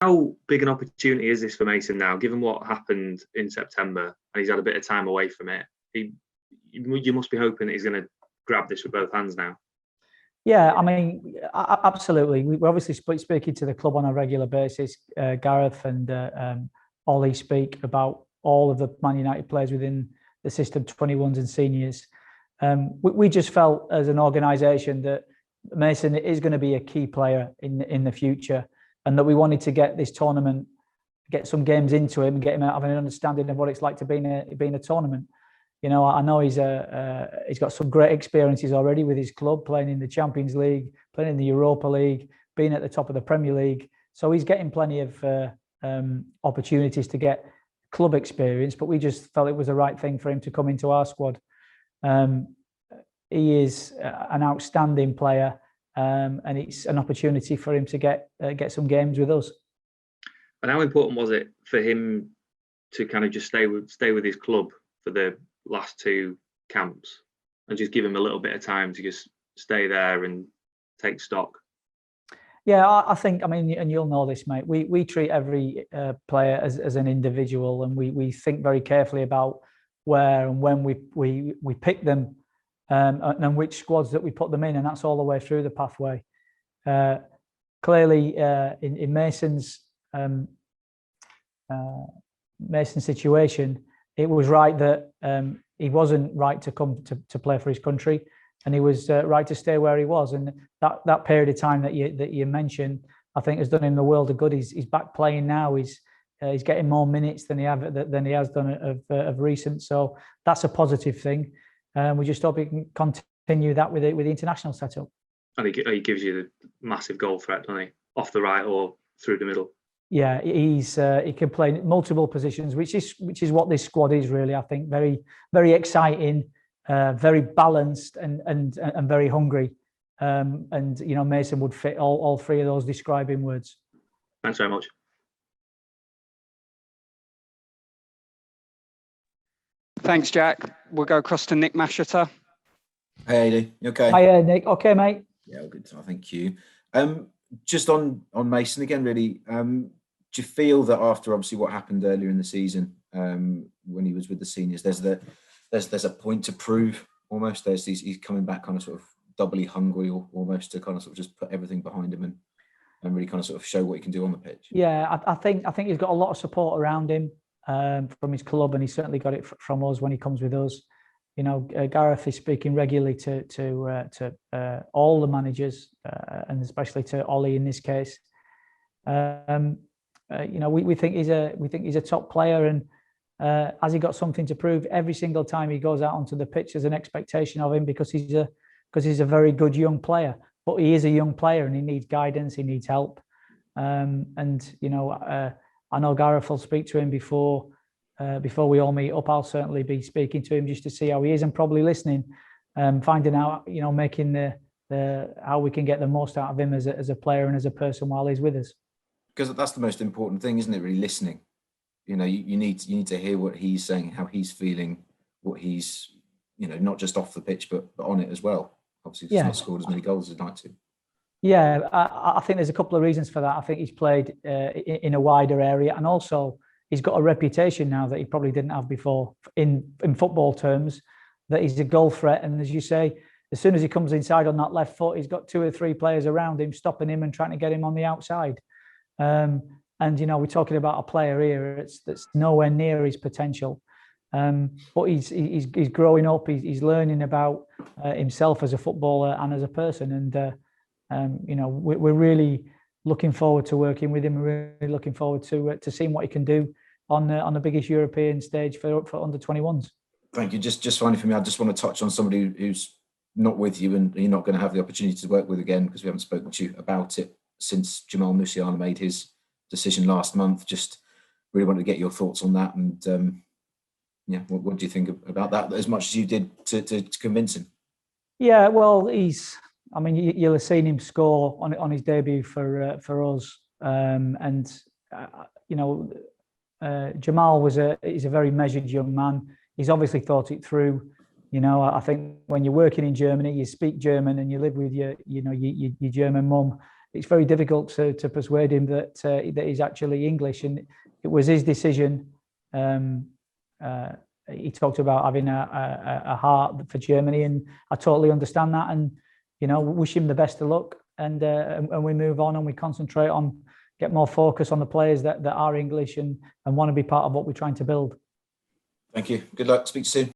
How big an opportunity is this for Mason now, given what happened in September and he's had a bit of time away from it? You must be hoping that he's going to grab this with both hands now. Yeah, I mean, absolutely. We're obviously speaking to the club on a regular basis. Gareth and Ollie speak about all of the Man United players within the system, 21s and seniors. We just felt as an organisation that Mason is going to be a key player in the future, and that we wanted to get this tournament, get some games into him and get him out of an understanding of what it's like to be in a tournament. You know, I know he's got some great experiences already with his club, playing in the Champions League, playing in the Europa League, being at the top of the Premier League. So he's getting plenty of opportunities to get club experience, but we just felt it was the right thing for him to come into our squad. He is an outstanding player, and it's an opportunity for him to get some games with us. And how important was it for him to kind of just stay with his club for the last two camps and just give him a little bit of time to just stay there and take stock? Yeah, I think, I mean, and you'll know this, mate, we treat every player as an individual, and we think very carefully about where and when we pick them, and which squads that we put them in, and that's all the way through the pathway. Clearly, in Mason's situation, it was right that he wasn't right to come to play for his country, and he was right to stay where he was. And that period of time that you mentioned, I think, has done him the world of good. He's back playing now. He's getting more minutes than he has done of recent. So that's a positive thing. We just hope he can continue that with the international setup. And he gives you the massive goal threat, doesn't he? Off the right or through the middle. Yeah, he can play multiple positions, which is what this squad is really. I think very, very exciting, very balanced, and very hungry. And you know, Mason would fit all three of those describing words. Thanks very much. Thanks, Jack. We'll go across to Nick Masheter. Hey, Aidy. You okay? Hi, Nick. Okay, mate. Yeah, all good. Thank you. Just on Mason again, really. Do you feel that after obviously what happened earlier in the season, when he was with the seniors, there's a point to prove almost? He's coming back kind of sort of doubly hungry, or almost to kind of sort of just put everything behind him and really kind of sort of show what he can do on the pitch. Yeah, I think he's got a lot of support around him from his club, and he's certainly got it from us when he comes with us. You know, Gareth is speaking regularly to all the managers, and especially to Ollie in this case. You know, we think he's a top player, and has he got something to prove? Every single time he goes out onto the pitch, there's an expectation of him because he's a very good young player. But he is a young player, and he needs guidance, he needs help. And you know, I know Gareth will speak to him before we all meet up. I'll certainly be speaking to him just to see how he is, and probably listening, finding out, you know, making the how we can get the most out of him as a player and as a person while he's with us. Because that's the most important thing, isn't it? Really listening. You know, you need to hear what he's saying, how he's feeling, what he's, you know, not just off the pitch but on it as well. Obviously, he's not scored as many goals as he'd like to. Yeah, I think there's a couple of reasons for that. I think he's played in a wider area, and also he's got a reputation now that he probably didn't have before in football terms, that he's a goal threat. And as you say, as soon as he comes inside on that left foot, he's got 2 or 3 players around him stopping him and trying to get him on the outside. And you know, we're talking about a player here that's nowhere near his potential. But he's growing up. He's learning about himself as a footballer and as a person. And you know, we're really looking forward to working with him. We're really looking forward to seeing what he can do on the biggest European stage for under 21s. Thank you. Just finally for me, I just want to touch on somebody who's not with you, and you're not going to have the opportunity to work with again because we haven't spoken to you about it since Jamal Musiala made his decision last month. Just really wanted to get your thoughts on that, and yeah, what do you think about that? As much as you did to convince him. Yeah, well, I mean, you'll have seen him score on his debut for us, and you know, Jamal he's a very measured young man. He's obviously thought it through. You know, I think when you're working in Germany, you speak German and you live with your German mum, it's very difficult to persuade him that he's actually English, and it was his decision. He talked about having a heart for Germany, and I totally understand that. And wish him the best of luck, and we move on and we concentrate on get more focus on the players that are English and want to be part of what we're trying to build. Thank you. Good luck. Speak to you soon.